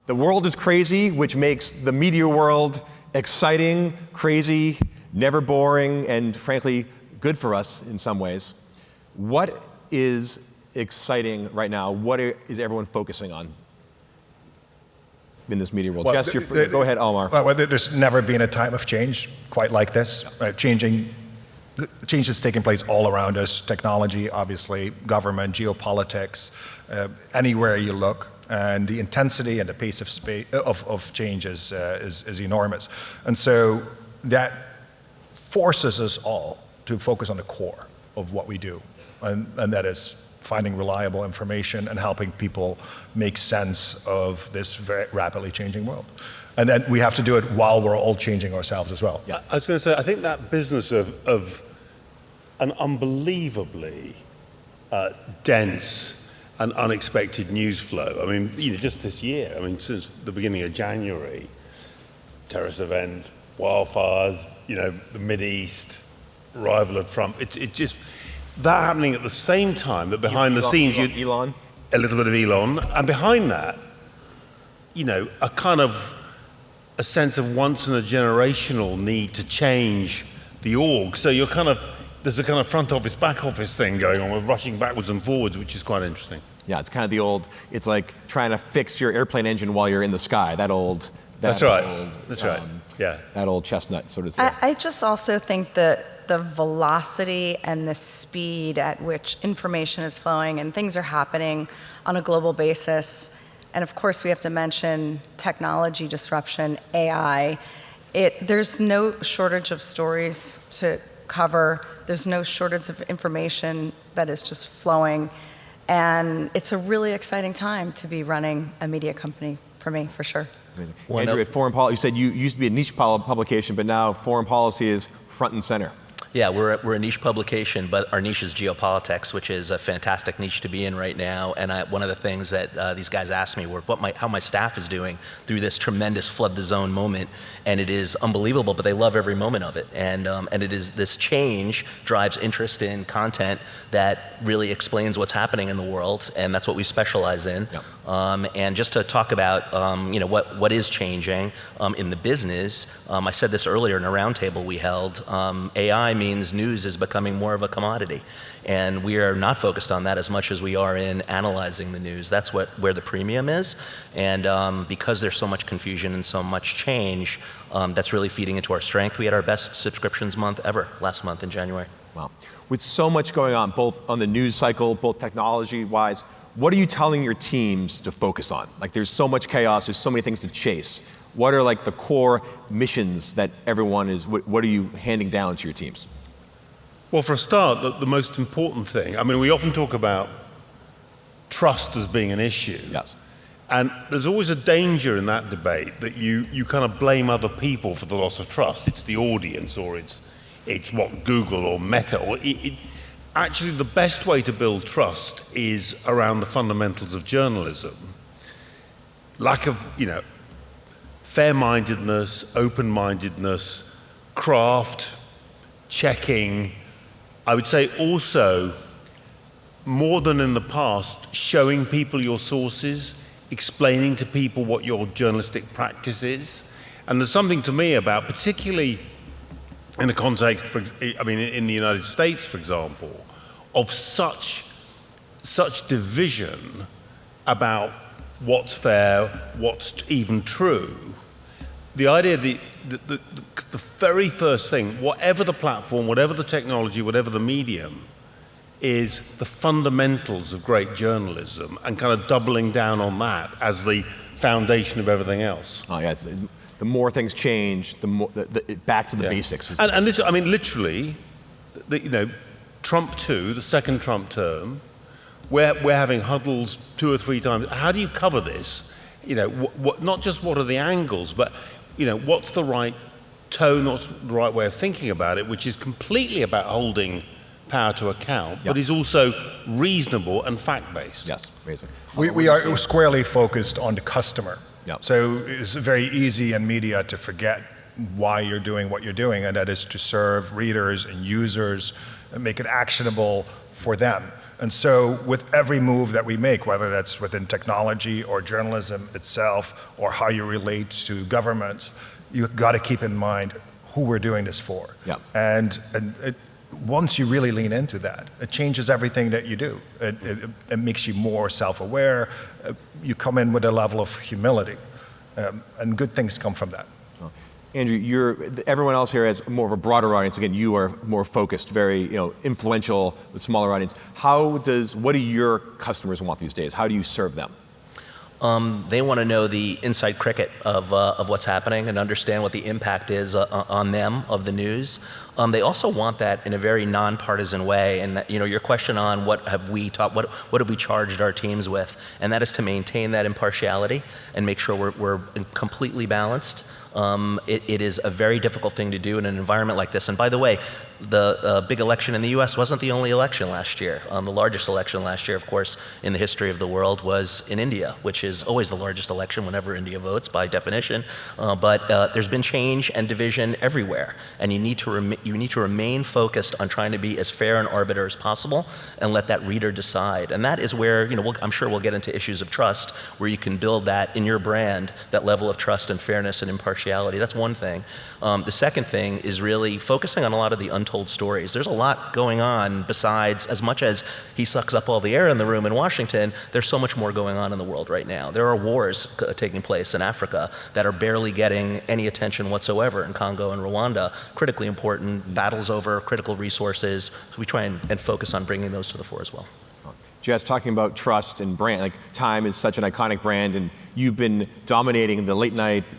The world is crazy, which makes the media world exciting, crazy, never boring, and frankly, good for us in some ways. What is exciting right now? What is everyone focusing on in this media world? Well, go ahead, Almar. Well, there's never been a time of change quite like this. Change is taking place all around us. Technology, obviously, government, geopolitics, anywhere you look. And the intensity and the pace of change is enormous. And so that forces us all to focus on the core of what we do. And that is finding reliable information and helping people make sense of this very rapidly changing world. And then we have to do it while we're all changing ourselves as well. Yes. I was going to say, I think that business of an unbelievably dense and unexpected news flow. I mean, just this year, since the beginning of January, terrorist events, wildfires, the Mideast, arrival of Trump, it just, that happening at the same time that behind the scenes, Elon? A little bit of Elon, and behind that, a kind of a sense of once in a generational need to change the org. So there's a kind of front office, back office thing going on with rushing backwards and forwards, which is quite interesting. Yeah, it's kind of it's like trying to fix your airplane engine while you're in the sky. That's right. Yeah. That old chestnut sort of thing. I just also think that the velocity and the speed at which information is flowing and things are happening on a global basis, and of course we have to mention technology disruption, AI, there's no shortage of stories to cover. There's no shortage of information that is just flowing. And it's a really exciting time to be running a media company for me, for sure. Amazing. Andrew, at Foreign Policy, you said you used to be a niche publication, but now Foreign Policy is front and center. Yeah, we're a niche publication, but our niche is geopolitics, which is a fantastic niche to be in right now. And one of the things that these guys asked me were how my staff is doing through this tremendous flood the zone moment, and it is unbelievable. But they love every moment of it, and it is this change drives interest in content that really explains what's happening in the world, and that's what we specialize in. Yep. And just to talk about what is changing in the business, I said this earlier in a roundtable we held. AI means news is becoming more of a commodity, and we are not focused on that as much as we are in analyzing the news. That's where the premium is, and because there's so much confusion and so much change, that's really feeding into our strength. We had our best subscriptions month ever last month in January. Wow. With so much going on, both on the news cycle, both technology-wise, what are you telling your teams to focus on? Like, there's so much chaos, there's so many things to chase. What are the core missions that everyone is, what are you handing down to your teams? Well, for a start, the most important thing, we often talk about trust as being an issue. Yes. And there's always a danger in that debate that you kind of blame other people for the loss of trust. It's the audience, or it's what Google or Meta, or actually the best way to build trust is around the fundamentals of journalism. Lack of, fair-mindedness, open-mindedness, craft, checking. I would say also, more than in the past, showing people your sources, explaining to people what your journalistic practice is. And there's something to me about, particularly in the context, in the United States, for example, of such division about what's fair, what's even true. The idea that the very first thing, whatever the platform, whatever the technology, whatever the medium, is the fundamentals of great journalism, and kind of doubling down on that as the foundation of everything else. Oh yeah, the more things change, the more back to the basics. And this, literally, Trump 2, the second Trump term, we're having huddles 2 or 3 times. How do you cover this? Not just what are the angles, but what's the right tone, what's the right way of thinking about it, which is completely about holding power to account, but is also reasonable and fact-based. Yes, amazing. We are squarely focused on the customer. Yep. So it's very easy in media to forget why you're doing what you're doing, and that is to serve readers and users and make it actionable for them. And so with every move that we make, whether that's within technology or journalism itself or how you relate to government, you've got to keep in mind who we're doing this for. Yeah. And once you really lean into that, it changes everything that you do. It makes you more self-aware. You come in with a level of humility, and good things come from that. Andrew, everyone else here has more of a broader audience. Again, you are more focused, very influential with smaller audience. What do your customers want these days? How do you serve them? They want to know the inside cricket of what's happening and understand what the impact is on them of the news. They also want that in a very nonpartisan way. And your question on what have we charged our teams with, and that is to maintain that impartiality and make sure we're completely balanced. It is a very difficult thing to do in an environment like this. And by the way, the big election in the U.S. wasn't the only election last year. The largest election last year, of course, in the history of the world was in India, which is always the largest election whenever India votes by definition. But there's been change and division everywhere, and you need to remain focused on trying to be as fair an arbiter as possible and let that reader decide. And that is where I'm sure we'll get into issues of trust, where you can build that in your brand, that level of trust and fairness and impartiality. That's one thing. The second thing is really focusing on a lot of the untold stories. There's a lot going on besides, as much as he sucks up all the air in the room in Washington, there's so much more going on in the world right now. There are wars taking place in Africa that are barely getting any attention whatsoever in Congo and Rwanda. Critically important, battles over critical resources. So we try and focus on bringing those to the fore as well. Jess, talking about trust and brand, like Time is such an iconic brand, and you've been dominating the late night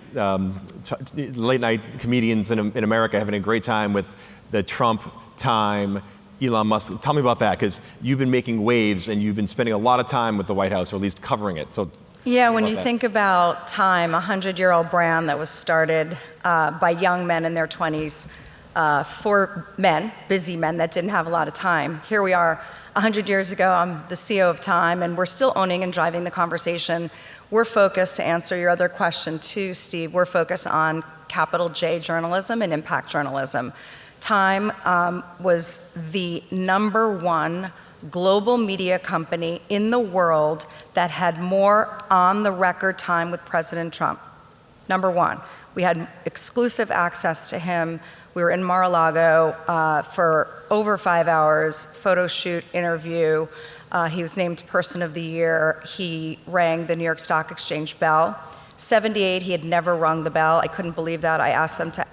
comedians in America, having a great time with the Trump, Time, Elon Musk. Tell me about that, because you've been making waves and you've been spending a lot of time with the White House, or at least covering it. So yeah, when you think about Time, a 100-year-old brand that was started by young men in their 20s for men, busy men that didn't have a lot of time. Here we are 100 years ago, I'm the CEO of Time, and we're still owning and driving the conversation. We're focused, to answer your other question too, Steve, we're focused on capital J journalism and impact journalism. Time was the #1 global media company in the world that had more on-the-record time with President Trump. #1. We had exclusive access to him. We were in Mar-a-Lago for over 5 hours, photo shoot, interview. He was named Person of the Year. He rang the New York Stock Exchange bell. 78, he had never rung the bell. I couldn't believe that. I asked them to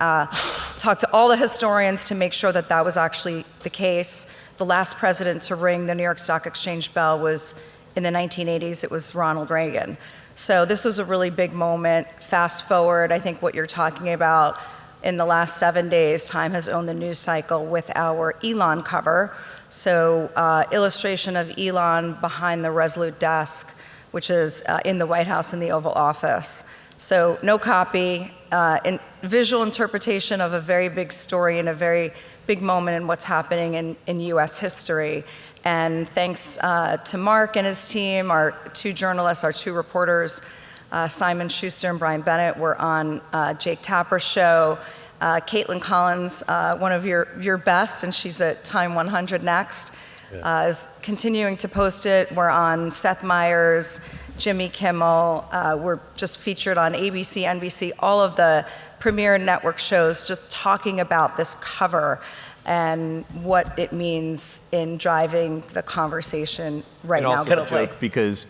talk to all the historians to make sure that that was actually the case. The last president to ring the New York Stock Exchange bell was in the 1980s. It was Ronald Reagan. So this was a really big moment. Fast forward, I think what you're talking about, in the last 7 days, Time has owned the news cycle with our Elon cover. So illustration of Elon behind the Resolute desk, which is in the White House in the Oval Office. So no copy, visual interpretation of a very big story and a very big moment in what's happening in US history. And thanks to Mark and his team, our 2 journalists, our 2 reporters, Simon Schuster and Brian Bennett, were on Jake Tapper's show. Caitlin Collins, one of your best, and she's at Time 100 Next, is continuing to post it. We're on Seth Meyers, Jimmy Kimmel. We're just featured on ABC, NBC, all of the premier network shows, just talking about this cover and what it means in driving the conversation right now. And also a joke, because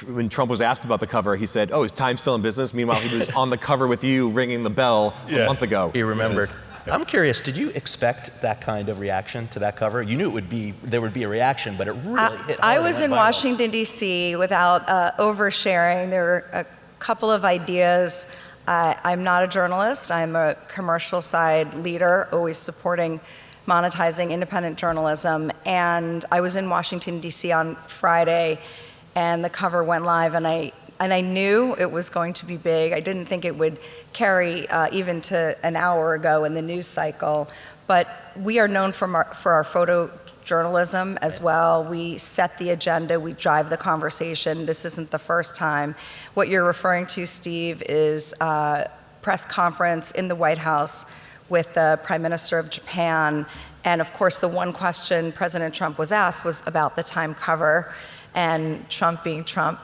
when Trump was asked about the cover, he said, "Oh, is Time still in business?" Meanwhile, he was on the cover with you ringing the bell a month ago. He remembered. I'm curious, did you expect that kind of reaction to that cover? You knew there would be a reaction, but it really hit hard. I was in Washington, D.C. without oversharing. There were a couple of ideas. I'm not a journalist. I'm a commercial side leader, always supporting monetizing independent journalism. And I was in Washington, D.C. on Friday, and the cover went live, and I knew it was going to be big. I didn't think it would carry even to an hour ago in the news cycle. But we are known for our photojournalism as well. We set the agenda, we drive the conversation. This isn't the first time. What you're referring to, Steve, is a press conference in the White House with the Prime Minister of Japan, And of course, the one question President Trump was asked was about the Time cover, and Trump, being Trump,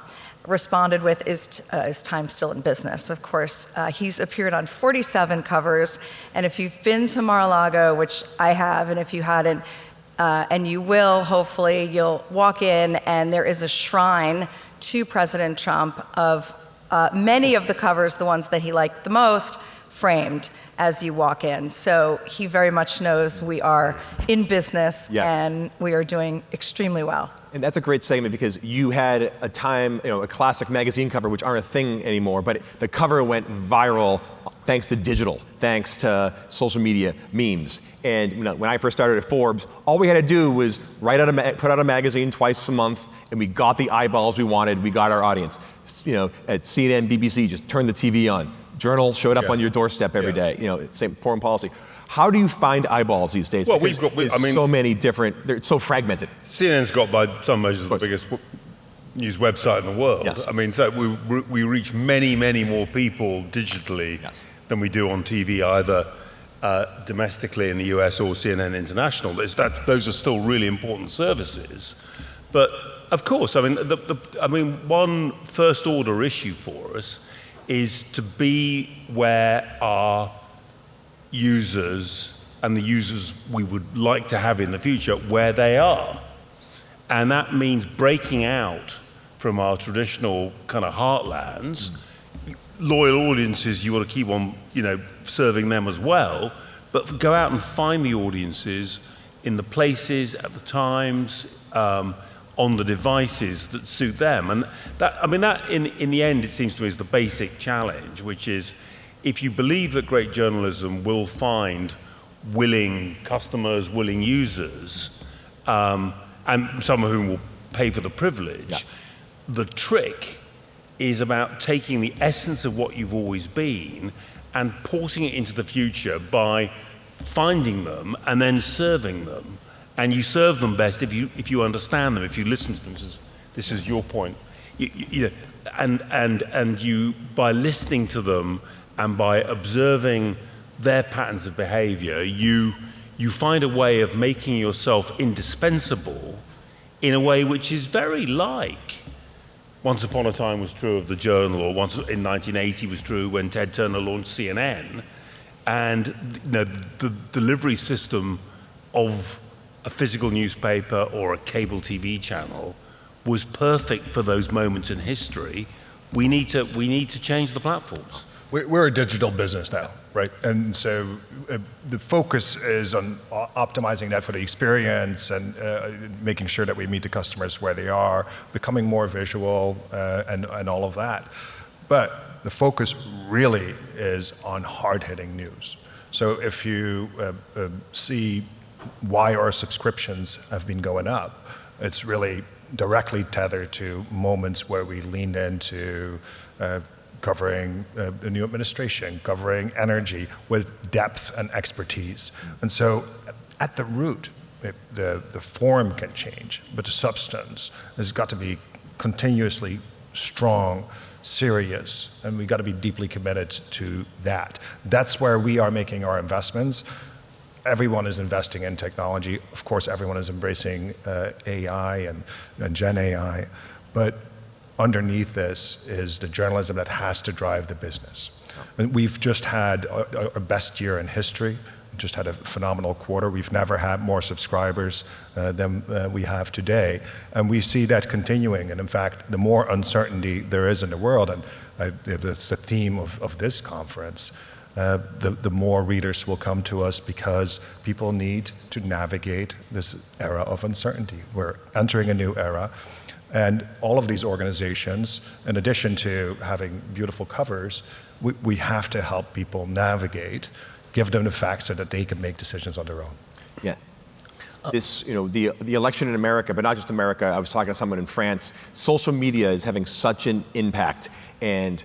responded with, is Time still in business? Of course, he's appeared on 47 covers, and if you've been to Mar-a-Lago, which I have, and if you hadn't, and you will, hopefully, you'll walk in and there is a shrine to President Trump of many of the covers, the ones that he liked the most, framed as you walk in. So he very much knows we are in business, Yes. and we are doing extremely well. And that's a great segment because you had a time, a classic magazine cover, which aren't a thing anymore, but the cover went viral thanks to digital, thanks to social media, memes. And when I first started at Forbes, all we had to do was put out a magazine twice a month, and we got the eyeballs we wanted, we got our audience. At CNN, BBC, just turn the TV on. Journal showed up on your doorstep every day. Same foreign policy. How do you find eyeballs these days? Well, because there's so many different, it's so fragmented. CNN's got by some measures the biggest news website in the world. Yes. I mean, so we reach many, many more people digitally than we do on TV, either domestically in the US or CNN International. Those are still really important services. But of course, I mean, one first order issue for us is to be where our users and the users we would like to have in the future, where they are. And that means breaking out from our traditional kind of heartlands. Loyal audiences, you want to keep on, serving them as well, but go out and find the audiences in the places, at the times, on the devices that suit them. And that in the end, it seems to me is the basic challenge, which is if you believe that great journalism will find willing customers, willing users, and some of whom will pay for the privilege, the trick is about taking the essence of what you've always been and porting it into the future by finding them and then serving them. And you serve them best if you understand them, if you listen to them. This is your point. And you, by listening to them and by observing their patterns of behavior, you find a way of making yourself indispensable in a way which is very like Once Upon a Time was true of the Journal, or once in 1980 was true when Ted Turner launched CNN. And the delivery system of a physical newspaper or a cable TV channel was perfect for those moments in history. We need to change the platforms. We're a digital business now, right? And so the focus is on optimizing that for the experience and making sure that we meet the customers where they are, becoming more visual and all of that. But the focus really is on hard-hitting news. So if you see why our subscriptions have been going up, it's really directly tethered to moments where we leaned into covering the new administration, covering energy with depth and expertise. And so at the root, the form can change, but the substance has got to be continuously strong, serious, and we've got to be deeply committed to that. That's where we are making our investments. Everyone is investing in technology. Of course, everyone is embracing AI and Gen AI, but underneath this is the journalism that has to drive the business. And we've just had our best year in history. We just had a phenomenal quarter. We've never had more subscribers than we have today. And we see that continuing. And in fact, the more uncertainty there is in the world, and it's the theme of this conference, the more readers will come to us because people need to navigate this era of uncertainty. We're entering a new era. And all of these organizations, in addition to having beautiful covers, we have to help people navigate, give them the facts so that they can make decisions on their own. Yeah. The election in America, but not just America, I was talking to someone in France, social media is having such an impact, and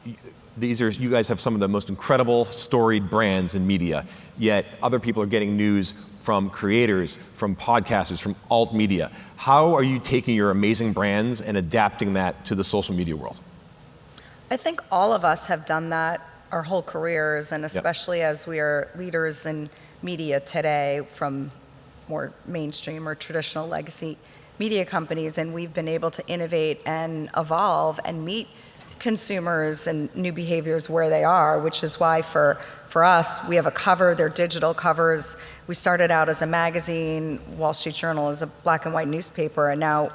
you guys have some of the most incredible storied brands in media, yet other people are getting news from creators, from podcasters, from alt media. How are you taking your amazing brands and adapting that to the social media world? I think all of us have done that our whole careers, and especially as we are leaders in media today from more mainstream or traditional legacy media companies, and we've been able to innovate and evolve and meet consumers and new behaviors where they are, which is why for us, we have a cover, they're digital covers. We started out as a magazine, Wall Street Journal is a black and white newspaper, and now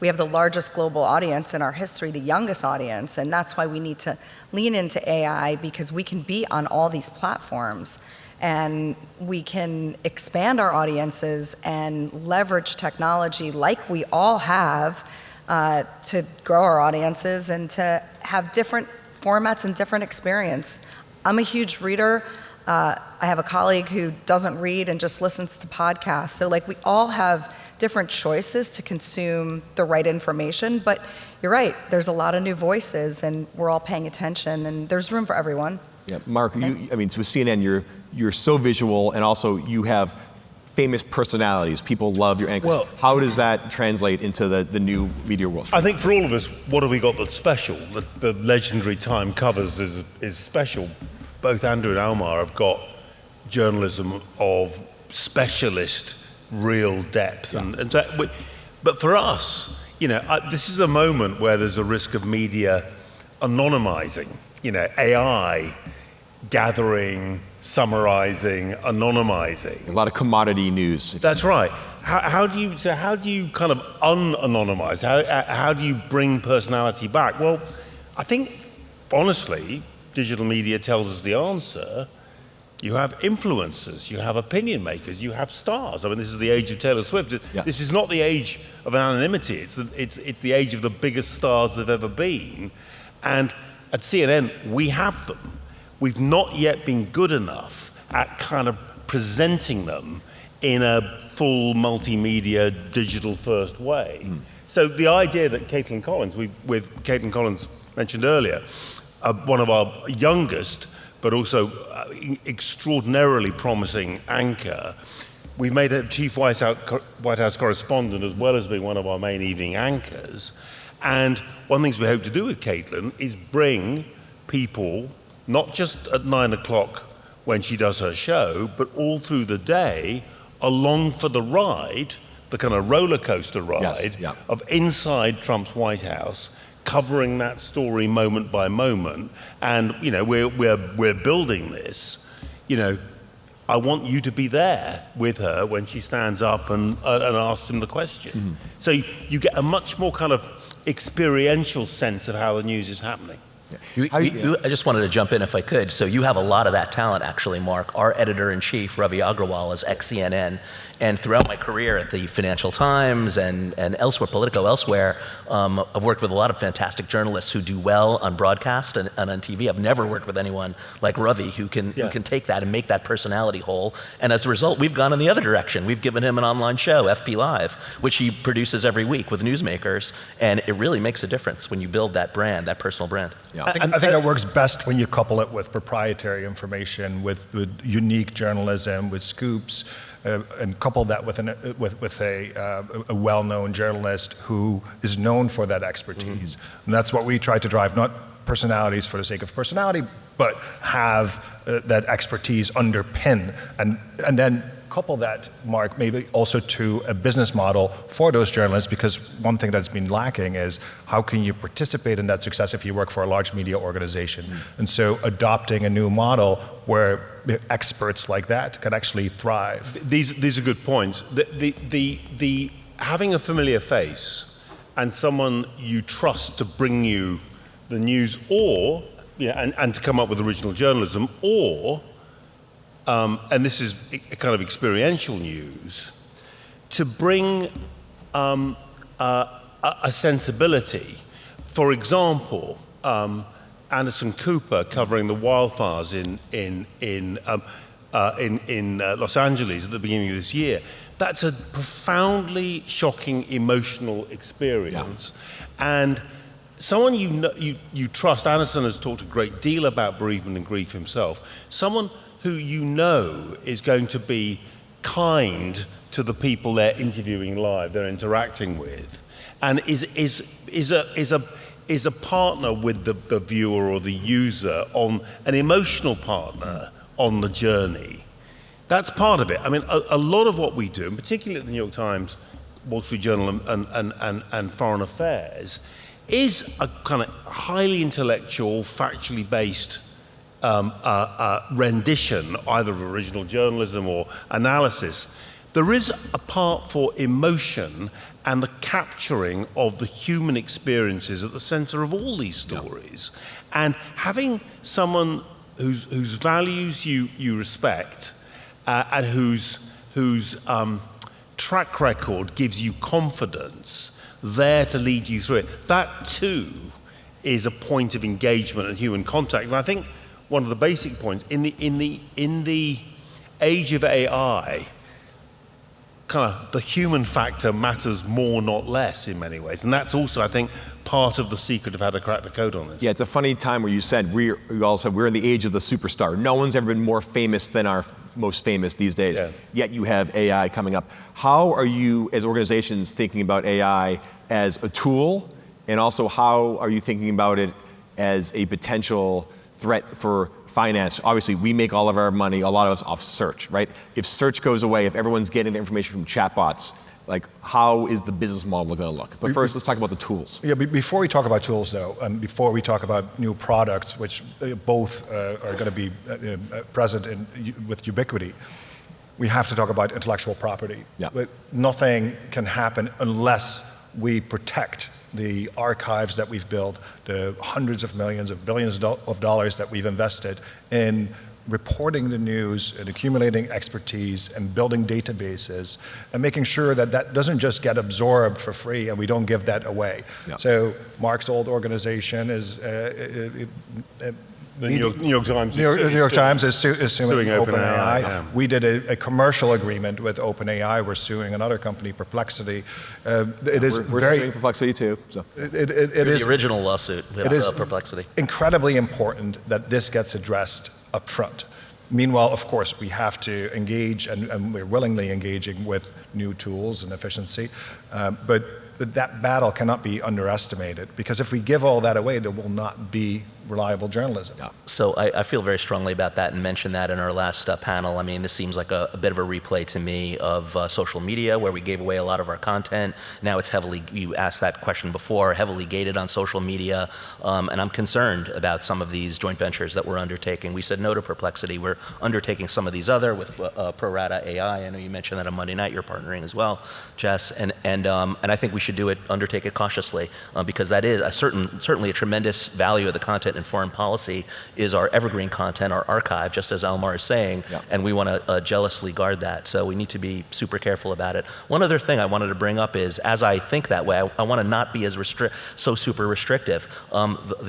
we have the largest global audience in our history, the youngest audience, and that's why we need to lean into AI, because we can be on all these platforms and we can expand our audiences and leverage technology like we all have to grow our audiences and to have different formats and different experience. I'm a huge reader. I have a colleague who doesn't read and just listens to podcasts. So like we all have different choices to consume the right information, but you're right, there's a lot of new voices and we're all paying attention and there's room for everyone. Yeah, Mark, so with CNN, you're so visual, and also you have famous personalities. People love your anchors. Well, how does that translate into the new media world? I think for all of us, what have we got that's special? The legendary Time covers is special. Both Andrew and Almar have got journalism of specialist, real depth, Yeah. and so. But for us, this is a moment where there's a risk of media anonymizing. AI gathering, summarizing, anonymizing. A lot of commodity news. That's right. How do you kind of unanonymize? How do you bring personality back? Well, I think honestly, digital media tells us the answer. You have influencers, you have opinion makers, you have stars. I mean, this is the age of Taylor Swift. Yeah. This is not the age of anonymity. It's the age of the biggest stars there've ever been. And at CNN, we have them. We've not yet been good enough at kind of presenting them in a full multimedia, digital-first way. So the idea that Caitlin Collins, with Caitlin Collins mentioned earlier, one of our youngest, but also extraordinarily promising anchor, we made her chief White House correspondent as well as being one of our main evening anchors. And one of the things we hope to do with Caitlin is bring people, not just at 9 o'clock when she does her show, but all through the day, along for the ride, the kind of roller coaster ride Yes, yeah. of inside Trump's White House, covering that story moment by moment. And we're building this. I want you to be there with her when she stands up and asks him the question. Mm-hmm. So you get a much more kind of experiential sense of how the news is happening. I just wanted to jump in if I could. So you have a lot of that talent, actually, Mark. Our editor-in-chief, Ravi Agrawal, is ex-CNN. And throughout my career at the Financial Times and elsewhere, Politico elsewhere, I've worked with a lot of fantastic journalists who do well on broadcast and on TV. I've never worked with anyone like Ravi who can take that and make that personality whole. And as a result, we've gone in the other direction. We've given him an online show, FP Live, which he produces every week with newsmakers. And it really makes a difference when you build that brand, that personal brand. Yeah. I think it works best when you couple it with proprietary information, with unique journalism, with scoops, and couple that with a well-known journalist who is known for that expertise. Mm-hmm. And that's what we try to drive, not personalities for the sake of personality, but have that expertise underpin, and then couple that, Mark, maybe also to a business model for those journalists, because one thing that's been lacking is how can you participate in that success if you work for a large media organization? Mm. And so adopting a new model where experts like that can actually thrive. These are good points. The having a familiar face and someone you trust to bring you the news, or and to come up with original journalism, or and this is a kind of experiential news, to bring a sensibility. For example, Anderson Cooper covering the wildfires in Los Angeles at the beginning of this year. That's a profoundly shocking, emotional experience, and someone you trust. Anderson has talked a great deal about bereavement and grief himself. Someone who is going to be kind to the people they're interviewing live, they're interacting with, and is a partner with the viewer or the user, on an emotional partner on the journey. That's part of it. I mean, a lot of what we do, and particularly at the New York Times, Wall Street Journal, and Foreign Affairs, is a kind of highly intellectual, factually based rendition, either of original journalism or analysis. There is a part for emotion and the capturing of the human experiences at the center of all these stories. And having someone whose values you respect and whose track record gives you confidence there to lead you through it, that too is a point of engagement and human contact. And I think one of the basic points in the age of AI, kind of the human factor matters more, not less, in many ways. And that's also, I think, part of the secret of how to crack the code on this. Yeah, it's a funny time where you all said we're in the age of the superstar. No one's ever been more famous than our most famous these days. Yeah. Yet you have AI coming up. How are you, as organizations, thinking about AI as a tool? And also, how are you thinking about it as a potential threat for finance? Obviously, we make all of our money, a lot of us, off search, right? If search goes away, if everyone's getting the information from chatbots, like, how is the business model going to look? But first, let's talk about the tools. Yeah, before we talk about tools, though, and before we talk about new products, which both are going to be present with ubiquity, we have to talk about intellectual property. Yeah. Nothing can happen unless we protect the archives that we've built, the hundreds of millions of billions of dollars that we've invested in reporting the news and accumulating expertise and building databases and making sure that that doesn't just get absorbed for free and we don't give that away. Yeah. So Mark's old organization is the New York Times. New York Times is suing OpenAI. Yeah. We did a commercial agreement with OpenAI. We're suing another company, Perplexity. We're suing Perplexity too. So. It is the original lawsuit with Perplexity. Incredibly important that this gets addressed up front. Meanwhile, of course, we have to engage, and we're willingly engaging with new tools and efficiency, but that battle cannot be underestimated, because if we give all that away, there will not be reliable journalism. Yeah. So I feel very strongly about that and mentioned that in our last panel. I mean, this seems like a bit of a replay to me of social media, where we gave away a lot of our content. Now it's heavily, you asked that question before, heavily gated on social media. And I'm concerned about some of these joint ventures that we're undertaking. We said no to Perplexity. We're undertaking some of these other with Pro Rata AI. I know you mentioned that on Monday night, you're partnering as well, Jess. And I think we should undertake it cautiously, because that is certainly a tremendous value of the content in foreign policy is our evergreen content, our archive, just as Almar is saying, and we want to jealously guard that. So we need to be super careful about it. One other thing I wanted to bring up is, as I think that way, I want to not be as so super restrictive. One of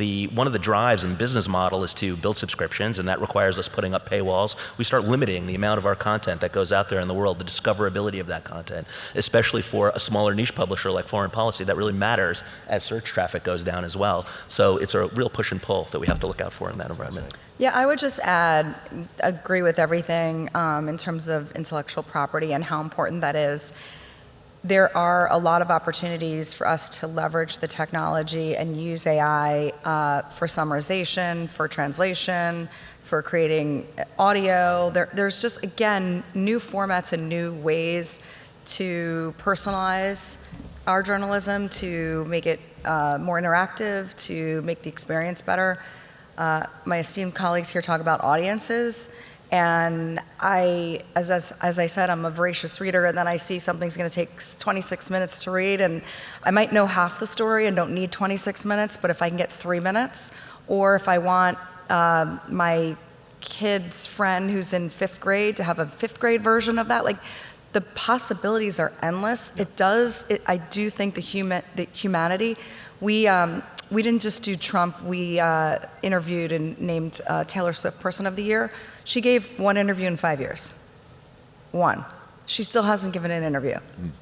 the drives in business model is to build subscriptions, and that requires us putting up paywalls. We start limiting the amount of our content that goes out there in the world, the discoverability of that content, especially for a smaller niche publisher like foreign policy. That really matters as search traffic goes down as well. So it's a real push and pull that we have to look out for in that environment. Yeah, I would just agree with everything in terms of intellectual property and how important that is. There are a lot of opportunities for us to leverage the technology and use AI for summarization, for translation, for creating audio. There's just, again, new formats and new ways to personalize our journalism, to make it more interactive, to make the experience better. My esteemed colleagues here talk about audiences, and as I said, I'm a voracious reader, and then I see something's going to take 26 minutes to read, and I might know half the story and don't need 26 minutes, but if I can get 3 minutes, or if I want my kid's friend who's in 5th grade to have a 5th grade version of that, like, the possibilities are endless. I do think the humanity, we didn't just do Trump, we interviewed and named Taylor Swift Person of the Year. She gave one interview in 5 years. One. She still hasn't given an interview.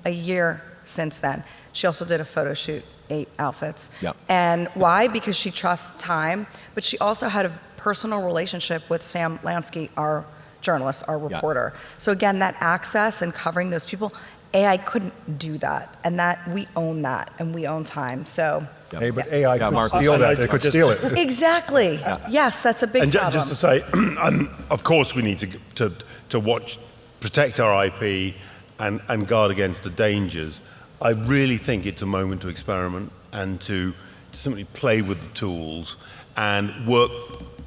A year since then. She also did a photo shoot, 8 outfits. Yep. And why? Because she trusts time, but she also had a personal relationship with Sam Lansky, our journalist, our reporter. Yeah. So again, that access and covering those people, AI couldn't do that, and that we own that, and we own time. So Hey, but AI could Mark. steal that. It could steal it. Exactly. Yes, that's a big And problem. just to say, of course, we need to watch, protect our IP, and guard against the dangers. I really think it's a moment to experiment and to simply play with the tools and work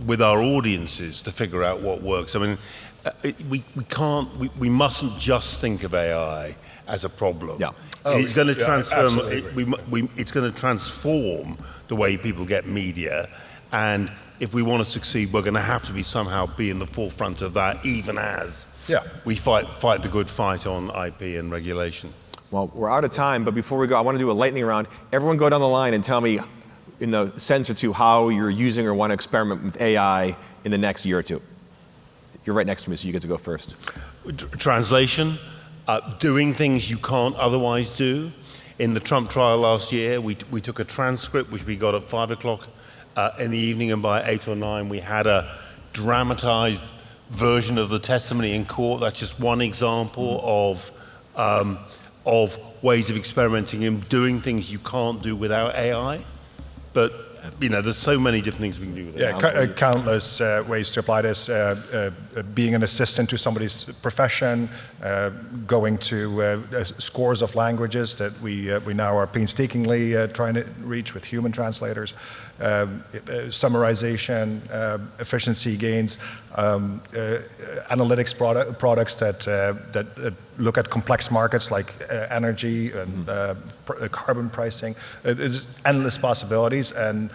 with our audiences to figure out what works. I mean, we mustn't just think of AI as a problem. Yeah. It's going to transform. absolutely. It's going to transform the way people get media, and if we want to succeed, we're going to have to be somehow be in the forefront of that, even as we fight the good fight on IP and regulation. Well, we're out of time, but before we go, I want to do a lightning round. Everyone go down the line and tell me in a sentence or two how you're using or want to experiment with AI in the next year or two. You're right next to me, so you get to go first. Translation, doing things you can't otherwise do. In the Trump trial last year, we took a transcript, which we got at 5 o'clock in the evening, and by 8 or 9, we had a dramatized version of the testimony in court. That's just one example of ways of experimenting and doing things you can't do without AI. But there's so many different things we can do with AI. Countless ways to apply this. Being an assistant to somebody's profession, going to scores of languages that we now are painstakingly trying to reach with human translators. Summarization, efficiency gains, analytics products that look at complex markets like energy and carbon pricing. There's endless possibilities, and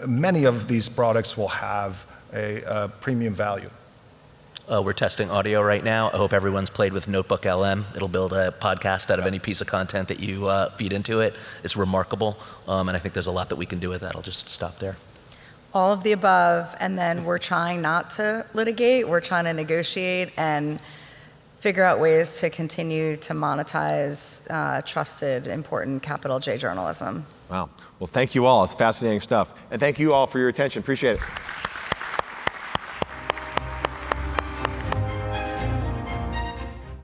many of these products will have a premium value. We're testing audio right now. I hope everyone's played with Notebook LM. It'll build a podcast out of any piece of content that you feed into it. It's remarkable, and I think there's a lot that we can do with that. I'll just stop there. All of the above, and then we're trying not to litigate. We're trying to negotiate and figure out ways to continue to monetize trusted, important capital J journalism. Wow. Well, thank you all. It's fascinating stuff. And thank you all for your attention. Appreciate it.